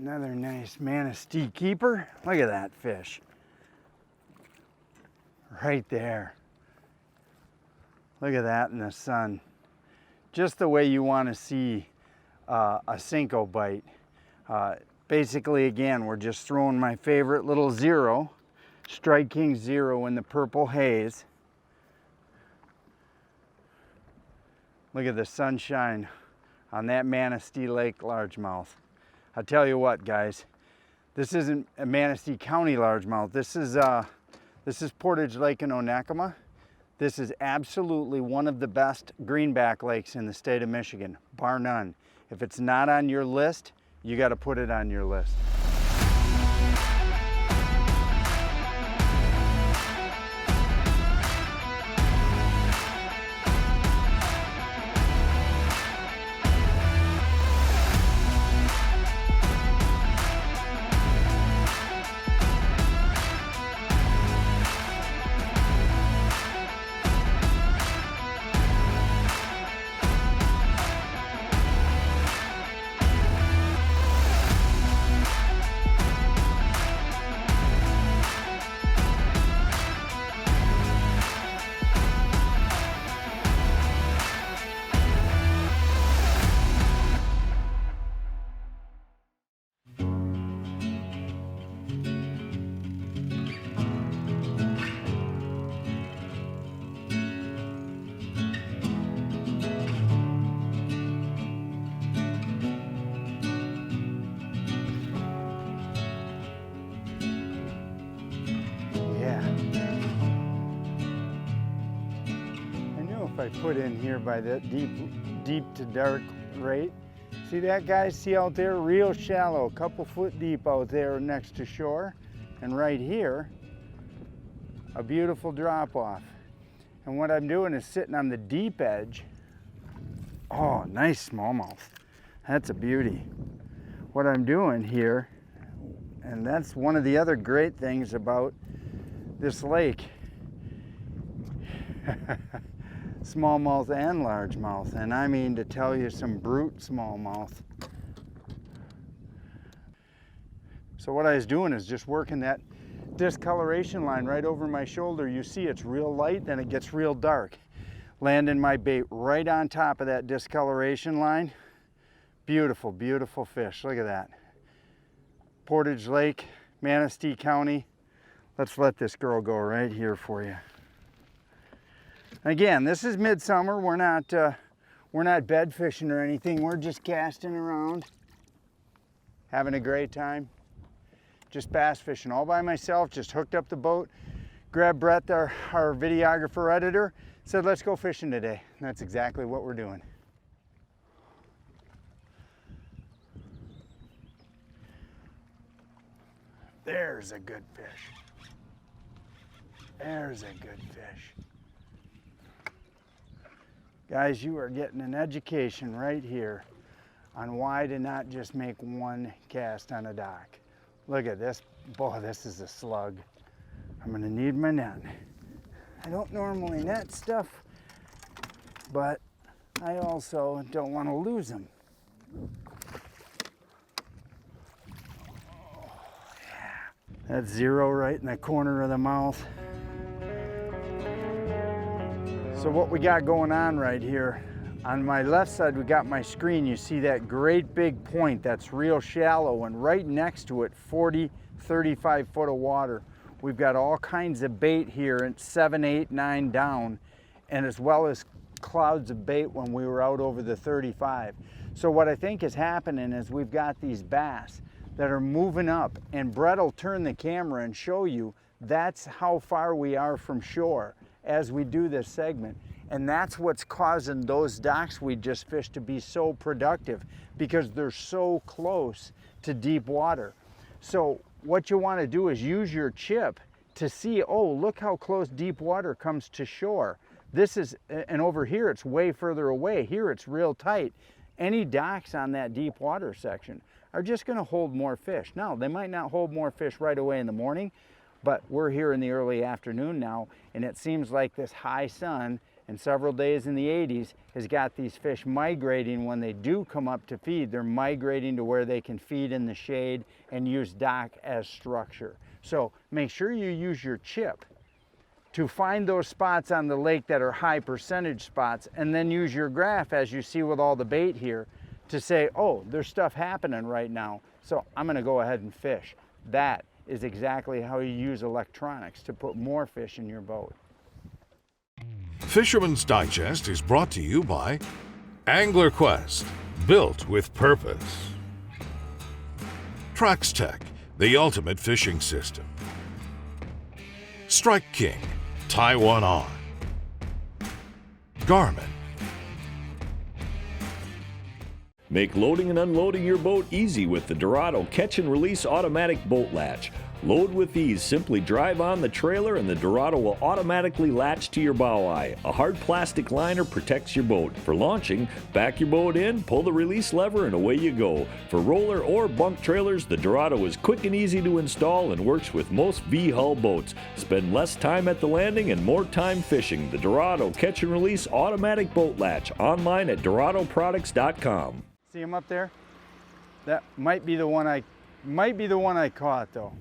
Another nice Manistee keeper. Look at that fish. Right there. Look at that in the sun. Just the way you want to see a Cinco bite. Basically, again, we're just throwing my favorite little zero, Strike King Zero in the purple haze. Look at the sunshine on that Manistee Lake largemouth. I'll tell you what, guys, this isn't a Manistee County largemouth. This is Portage Lake in Onekama. This is absolutely one of the best greenback lakes in the state of Michigan, bar none. If it's not on your list, you got to put it on your list. I put in here by that deep to dark rate. See that, guys? See out there? Real shallow, a couple foot deep out there next to shore. And right here, a beautiful drop off. And what I'm doing is sitting on the deep edge. Oh, nice smallmouth. That's a beauty. What I'm doing here, and that's one of the other great things about this lake. Smallmouth and largemouth, and I mean to tell you, some brute smallmouth. So what I was doing is just working that discoloration line right over my shoulder. You see it's real light, then it gets real dark. Landing my bait right on top of that discoloration line. Beautiful, beautiful fish. Look at that. Portage Lake, Manistee County. Let's let this girl go right here for you. Again, this is midsummer. We're not bed fishing or anything. We're just casting around, having a great time. Just bass fishing all by myself. Just hooked up the boat, grabbed Brett, our videographer editor, said, let's go fishing today. And that's exactly what we're doing. There's a good fish. There's a good fish. Guys, you are getting an education right here on why to not just make one cast on a dock. Look at this. Boy, this is a slug. I'm gonna need my net. I don't normally net stuff, but I also don't want to lose them. Oh, yeah. That's zero right in the corner of the mouth. So what we got going on right here, on my left side we got my screen. You see that great big point that's real shallow, and right next to it 40, 35 foot of water. We've got all kinds of bait here at 7, 8, 9 down, and as well as clouds of bait when we were out over the 35. So what I think is happening is we've got these bass that are moving up, and Brett will turn the camera and show you that's how far we are from shore as we do this segment. And that's what's causing those docks we just fished to be so productive, because they're so close to deep water. So what you want to do is use your chip to see, oh, look how close deep water comes to shore. This is, and over here it's way further away. Here it's real tight. Any docks on that deep water section are just going to hold more fish. Now, they might not hold more fish right away in the morning, but we're here in the early afternoon now, and it seems like this high sun and several days in the 80s has got these fish migrating. When they do come up to feed, they're migrating to where they can feed in the shade and use dock as structure. So make sure you use your chip to find those spots on the lake that are high percentage spots, and then use your graph, as you see with all the bait here, to say, oh, there's stuff happening right now, so I'm gonna go ahead and fish. That is exactly how you use electronics to put more fish in your boat. Fisherman's Digest is brought to you by Angler Quest, built with purpose. Traxstech, the ultimate fishing system. Strike King, tie one on. Garmin. Make loading and unloading your boat easy with the Drotto Catch and Release Automatic Boat Latch. Load with ease. Simply drive on the trailer and the Drotto will automatically latch to your bow eye. A hard plastic liner protects your boat. For launching, back your boat in, pull the release lever, and away you go. For roller or bunk trailers, the Drotto is quick and easy to install and works with most V-hull boats. Spend less time at the landing and more time fishing. The Drotto Catch and Release Automatic Boat Latch. Online at DrottoProducts.com. See him up there? That might be the one I caught though.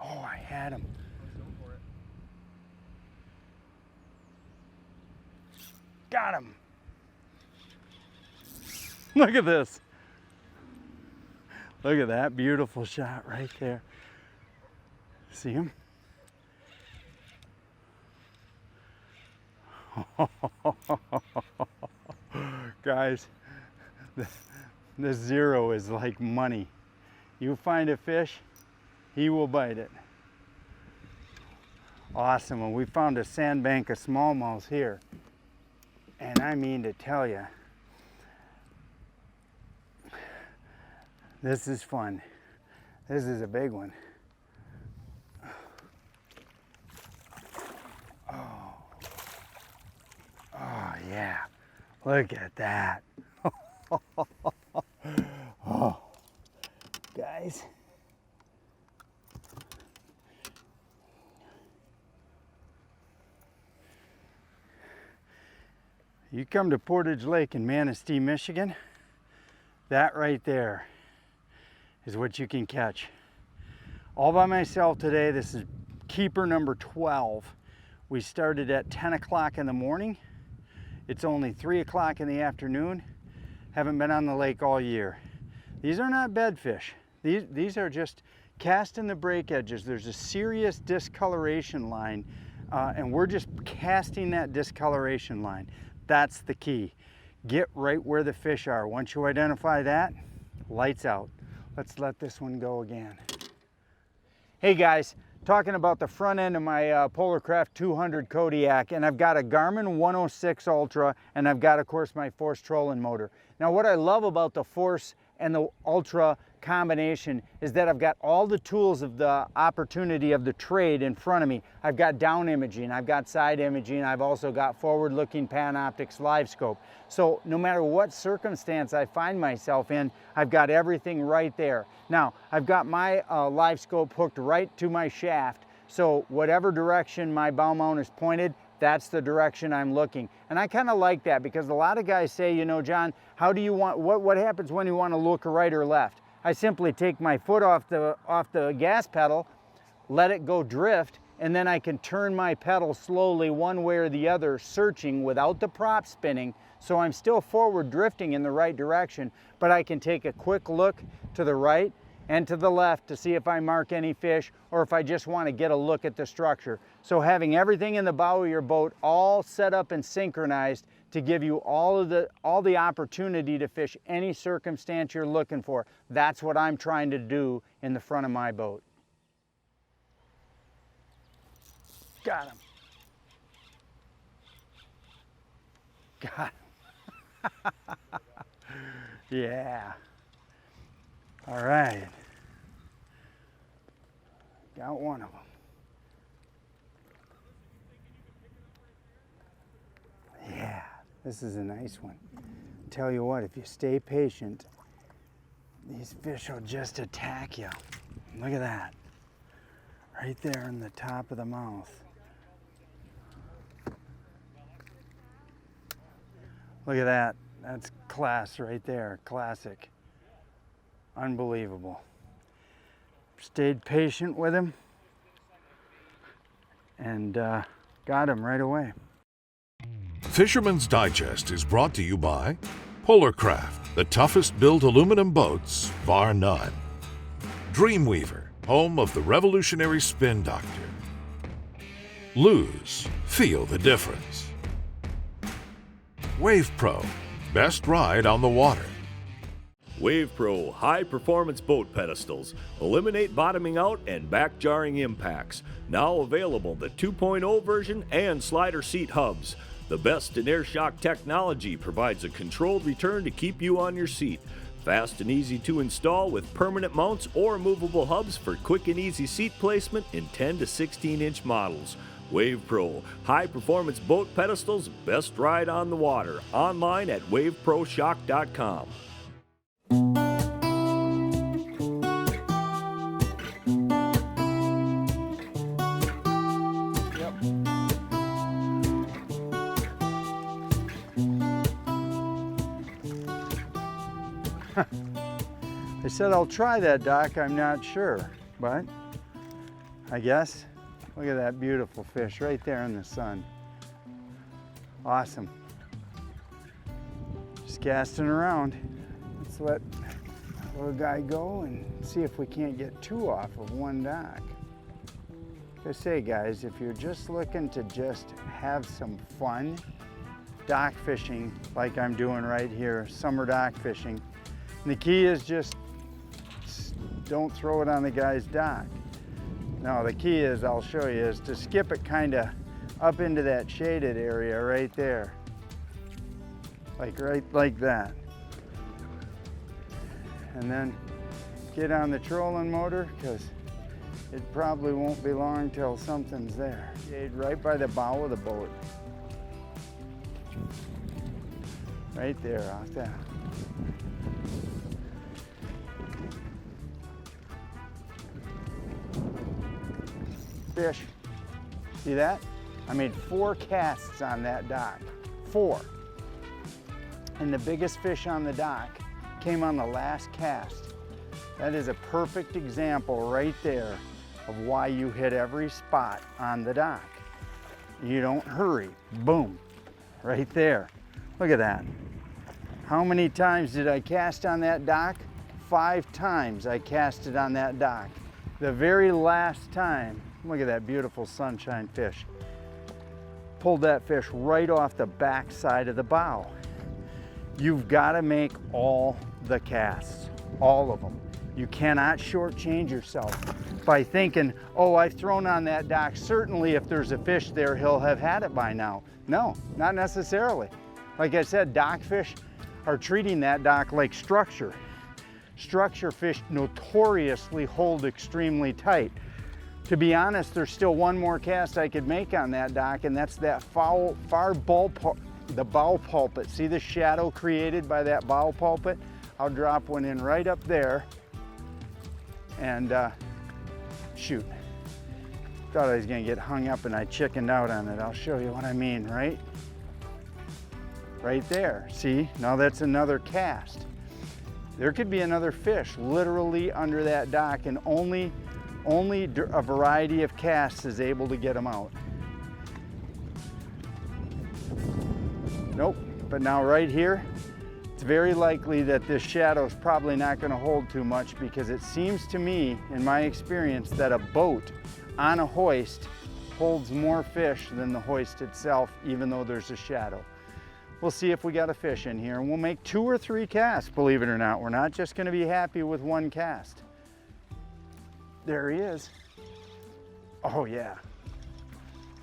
Oh, I had him. Got him. Look at this. Look at that beautiful shot right there. See him? Guys, the zero is like money. You find a fish, he will bite it. Awesome. And we found a sandbank of smallmouth here. And I mean to tell you, this is fun. This is a big one. Oh, oh yeah, look at that. Oh, guys. You come to Portage Lake in Manistee, Michigan, that right there is what you can catch. All by myself today. This is keeper number 12. We started at 10 o'clock in the morning. It's only 3 o'clock in the afternoon. Haven't been on the lake all year. These are not bedfish. These are just cast in the break edges. There's a serious discoloration line, and we're just casting that discoloration line. That's the key. Get right where the fish are. Once you identify that, lights out. Let's let this one go again. Hey guys, talking about the front end of my Polar Craft 200 Kodiak, and I've got a Garmin 106 Ultra, and I've got, of course, my Force trolling motor. Now, what I love about the Force and the Ultra combination is that I've got all the tools of the opportunity of the trade in front of me. I've got down imaging, I've got side imaging, I've also got forward-looking Panoptix live scope. So no matter what circumstance I find myself in, I've got everything right there. Now, I've got my live scope hooked right to my shaft, so whatever direction my bow mount is pointed, that's the direction I'm looking. And I kind of like that, because a lot of guys say, you know, John, how do you want, what happens when you want to look right or left? I simply take my foot off the gas pedal, let it go drift, and then I can turn my pedal slowly one way or the other, searching without the prop spinning. So I'm still forward drifting in the right direction, but I can take a quick look to the right and to the left to see if I mark any fish, or if I just want to get a look at the structure. So having everything in the bow of your boat all set up and synchronized to give you all the opportunity to fish any circumstance you're looking for. That's what I'm trying to do in the front of my boat. Got him. Got him. Yeah. All right. Got one of them. Yeah, this is a nice one. Tell you what, if you stay patient, these fish will just attack you. Look at that. Right there in the top of the mouth. Look at that. That's class right there. Classic. Unbelievable. Stayed patient with him and got him right away. Fisherman's Digest is brought to you by Kraft, the toughest built aluminum boats, bar none. Dreamweaver, home of the revolutionary Spin Doctor. Lose, feel the difference. WavePro, best ride on the water. WavePro high-performance boat pedestals eliminate bottoming out and back-jarring impacts. Now available the 2.0 version and slider seat hubs. The best in air shock technology provides a controlled return to keep you on your seat. Fast and easy to install with permanent mounts or movable hubs for quick and easy seat placement in 10 to 16-inch models. WavePro high-performance boat pedestals, best ride on the water. Online at waveproshock.com. I said I'll try that, Doc. I'm not sure, but I guess. Look at that beautiful fish right there in the sun. Awesome. Just casting around. Let's let the little guy go and see if we can't get two off of one dock. Like I say, guys, if you're just looking to just have some fun dock fishing like I'm doing right here, summer dock fishing, and the key is just don't throw it on the guy's dock. No, the key is, I'll show you, is to skip it kind of up into that shaded area right there. Right like that. And then get on the trolling motor, because it probably won't be long till something's there. Shade right by the bow of the boat. Right there, off that. Fish. See that? I made 4 casts on that dock. 4. And the biggest fish on the dock came on the last cast. That is a perfect example right there of why you hit every spot on the dock. You don't hurry. Boom. Right there. Look at that. How many times did I cast on that dock? 5 times I casted on that dock. The very last time, look at that beautiful sunshine fish. Pulled that fish right off the back side of the bow. You've got to make all the casts, all of them. You cannot shortchange yourself by thinking, oh, I've thrown on that dock. Certainly if there's a fish there, he'll have had it by now. No, not necessarily. Like I said, dock fish are treating that dock like structure. Structure fish notoriously hold extremely tight. To be honest, there's still one more cast I could make on that dock, and that's that the bow pulpit. See the shadow created by that bow pulpit? I'll drop one in right up there and shoot. Thought I was gonna get hung up and I chickened out on it. I'll show you what I mean, right? Right there, see? Now that's another cast. There could be another fish literally under that dock, and only a variety of casts is able to get them out. Nope, but now right here, it's very likely that this shadow is probably not going to hold too much, because it seems to me, in my experience, that a boat on a hoist holds more fish than the hoist itself, even though there's a shadow. We'll see if we got a fish in here, and we'll make 2 or 3 casts, believe it or not. We're not just going to be happy with one cast. There he is. Oh yeah,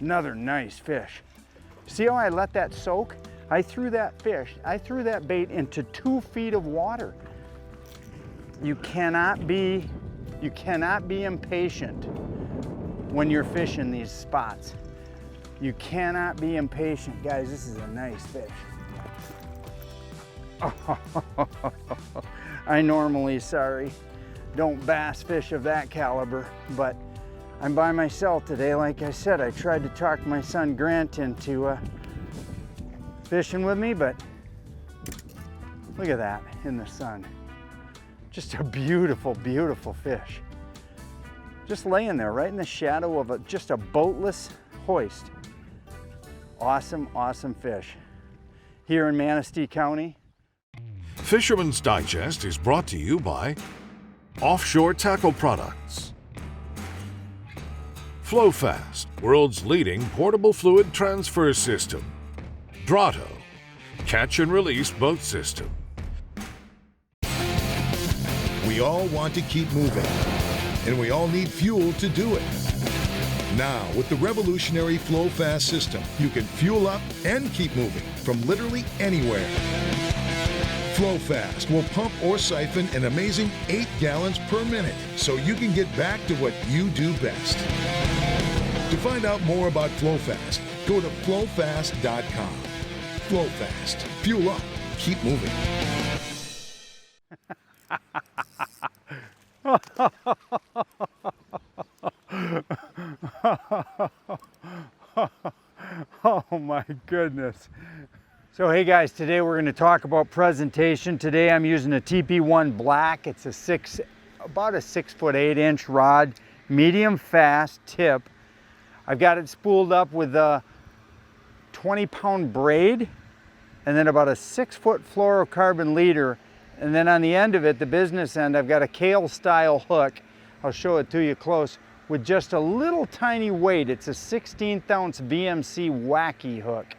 another nice fish. See how I let that soak? I threw that bait into 2 feet of water. You cannot be impatient when you're fishing these spots. You cannot be impatient. Guys, this is a nice fish. I normally, don't bass fish of that caliber, but I'm by myself today. Like I said, I tried to talk my son Grant into fishing with me, but look at that in the sun. Just a beautiful, beautiful fish. Just laying there right in the shadow of just a boatless hoist. Awesome, awesome fish. Here in Manistee County. Fisherman's Digest is brought to you by Offshore Tackle Products, Flo-Fast, world's leading portable fluid transfer system, Drotto, catch and release boat system. We all want to keep moving, and we all need fuel to do it. Now, with the revolutionary Flo-Fast system, you can fuel up and keep moving from literally anywhere. Flo-Fast will pump or siphon an amazing 8 gallons per minute, so you can get back to what you do best. To find out more about Flo-Fast, go to flofast.com. Flo-Fast. Fuel up. Keep moving. Oh my goodness. So hey guys, today we're going to talk about presentation. Today I'm using a TP1 Black. It's about a 6'8" rod, medium fast tip. I've got it spooled up with a 20-pound braid and then about a 6-foot fluorocarbon leader. And then on the end of it, the business end, I've got a Kale style hook. I'll show it to you close with just a little tiny weight. It's a 16th ounce VMC wacky hook.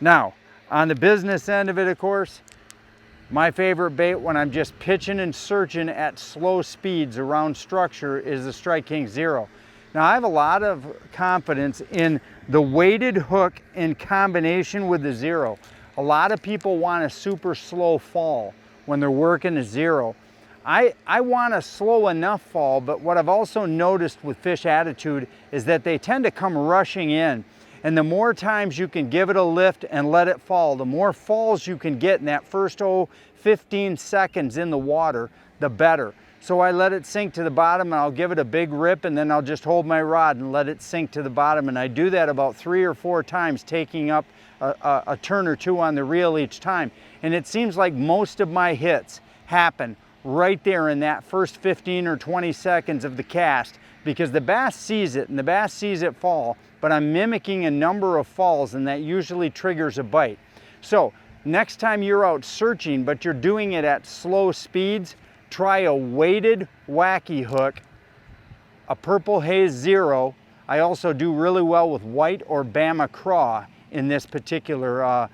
Now, on the business end of it, of course, my favorite bait when I'm just pitching and searching at slow speeds around structure is the Strike King Zero. Now, I have a lot of confidence in the weighted hook in combination with the Zero. A lot of people want a super slow fall when they're working a Zero. I want a slow enough fall, but what I've also noticed with fish attitude is that they tend to come rushing in. And the more times you can give it a lift and let it fall, the more falls you can get in that first 15 seconds in the water, the better. So I let it sink to the bottom and I'll give it a big rip and then I'll just hold my rod and let it sink to the bottom. And I do that about 3 or 4 times, taking up a turn or two on the reel each time. And it seems like most of my hits happen right there in that first 15 or 20 seconds of the cast, because the bass sees it and the bass sees it fall, but I'm mimicking a number of falls and that usually triggers a bite. So next time you're out searching but you're doing it at slow speeds, try a weighted wacky hook, a Purple Haze Zero. I also do really well with white or Bama Craw in this particular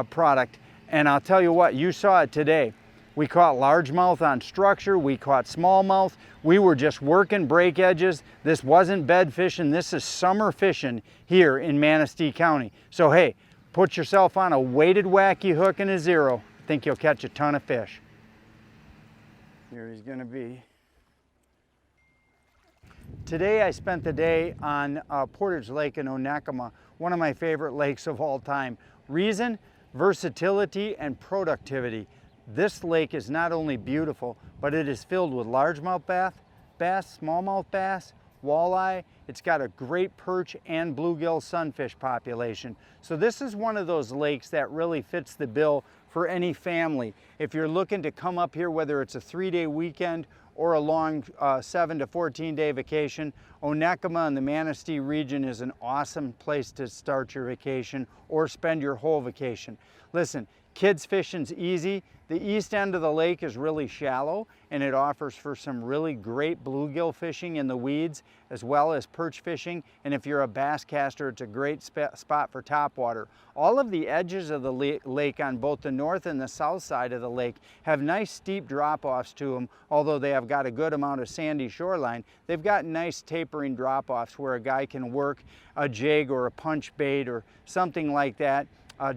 product. And I'll tell you what, you saw it today. We caught largemouth on structure, we caught smallmouth, we were just working break edges. This wasn't bed fishing, this is summer fishing here in Manistee County. So hey, put yourself on a weighted wacky hook and a Zero. I think you'll catch a ton of fish. Here he's gonna be. Today I spent the day on Portage Lake in Onekama, one of my favorite lakes of all time. Reason? Versatility and productivity. This lake is not only beautiful, but it is filled with largemouth bass, smallmouth bass, walleye. It's got a great perch and bluegill sunfish population. So this is one of those lakes that really fits the bill for any family. If you're looking to come up here, whether it's a 3-day weekend or a long 7 to 14-day vacation, Onekama and the Manistee region is an awesome place to start your vacation or spend your whole vacation. Listen, kids fishing's easy. The east end of the lake is really shallow and it offers for some really great bluegill fishing in the weeds as well as perch fishing. And if you're a bass caster, it's a great spot for topwater. All of the edges of the lake on both the north and the south side of the lake have nice steep drop-offs to them. Although they have got a good amount of sandy shoreline, they've got nice tapering drop-offs where a guy can work a jig or a punch bait or something like that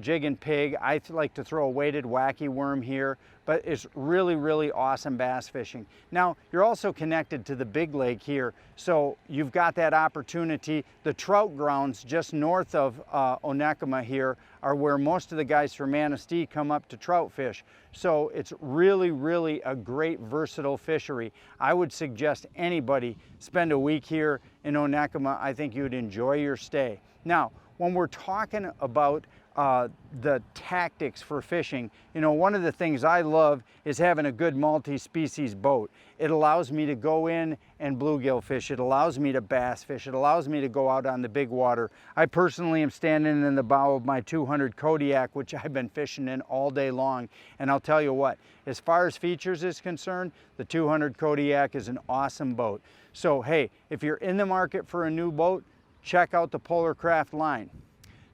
jig and pig. I like to throw a weighted wacky worm here, but it's really, really awesome bass fishing. Now, you're also connected to the big lake here, so you've got that opportunity. The trout grounds just north of Onekama here are where most of the guys from Manistee come up to trout fish. So it's really, really a great versatile fishery. I would suggest anybody spend a week here in Onekama. I think you'd enjoy your stay. Now, when we're talking about the tactics for fishing, you know, one of the things I love is having a good multi-species boat. It allows me to go in and bluegill fish. It allows me to bass fish. It allows me to go out on the big water. I personally am standing in the bow of my 200 Kodiak, which I've been fishing in all day long. And I'll tell you what, as far as features is concerned, the 200 Kodiak is an awesome boat. So hey, if you're in the market for a new boat, check out the Polar Kraft line.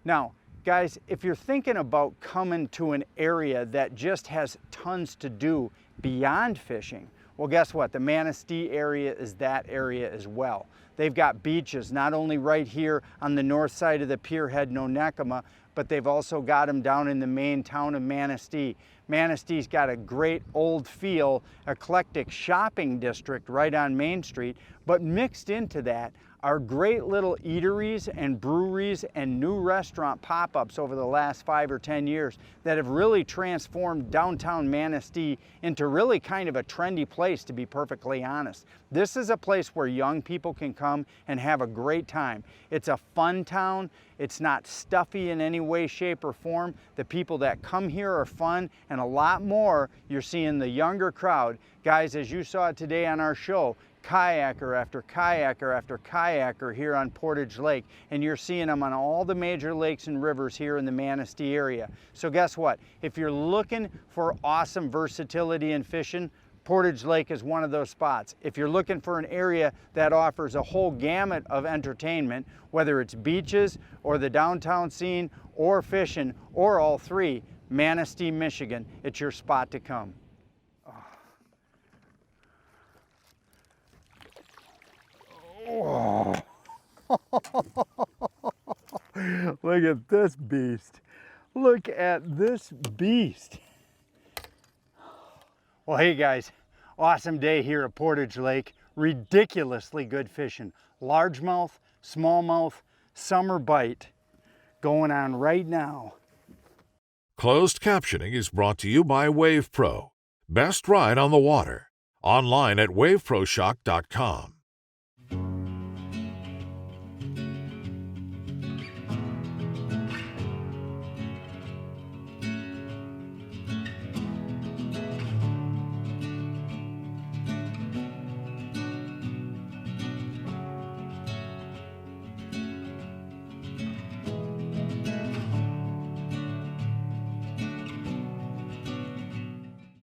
Now, guys, if you're thinking about coming to an area that just has tons to do beyond fishing, well, guess what? The Manistee area is that area as well. They've got beaches, not only right here on the north side of the pier head in Onekama, but they've also got them down in the main town of Manistee. Manistee's got a great old feel, eclectic shopping district right on Main Street, but mixed into that are great little eateries and breweries and new restaurant pop-ups over the last 5 or 10 years that have really transformed downtown Manistee into really kind of a trendy place, to be perfectly honest. This is a place where young people can come and have a great time. It's a fun town. It's not stuffy in any way, shape, or form. The people that come here are fun, and a lot more, you're seeing the younger crowd. Guys, as you saw today on our show, kayaker after kayaker after kayaker here on Portage Lake, and you're seeing them on all the major lakes and rivers here in the Manistee area. So guess what? If you're looking for awesome versatility in fishing, Portage Lake is one of those spots. If you're looking for an area that offers a whole gamut of entertainment, whether it's beaches or the downtown scene or fishing or all three, Manistee, Michigan, it's your spot to come. Oh. Look at this beast. Look at this beast. Well, hey guys, awesome day here at Portage Lake. Ridiculously good fishing. Largemouth, smallmouth, summer bite going on right now. Closed captioning is brought to you by WavePro. Best ride on the water. Online at waveproshock.com.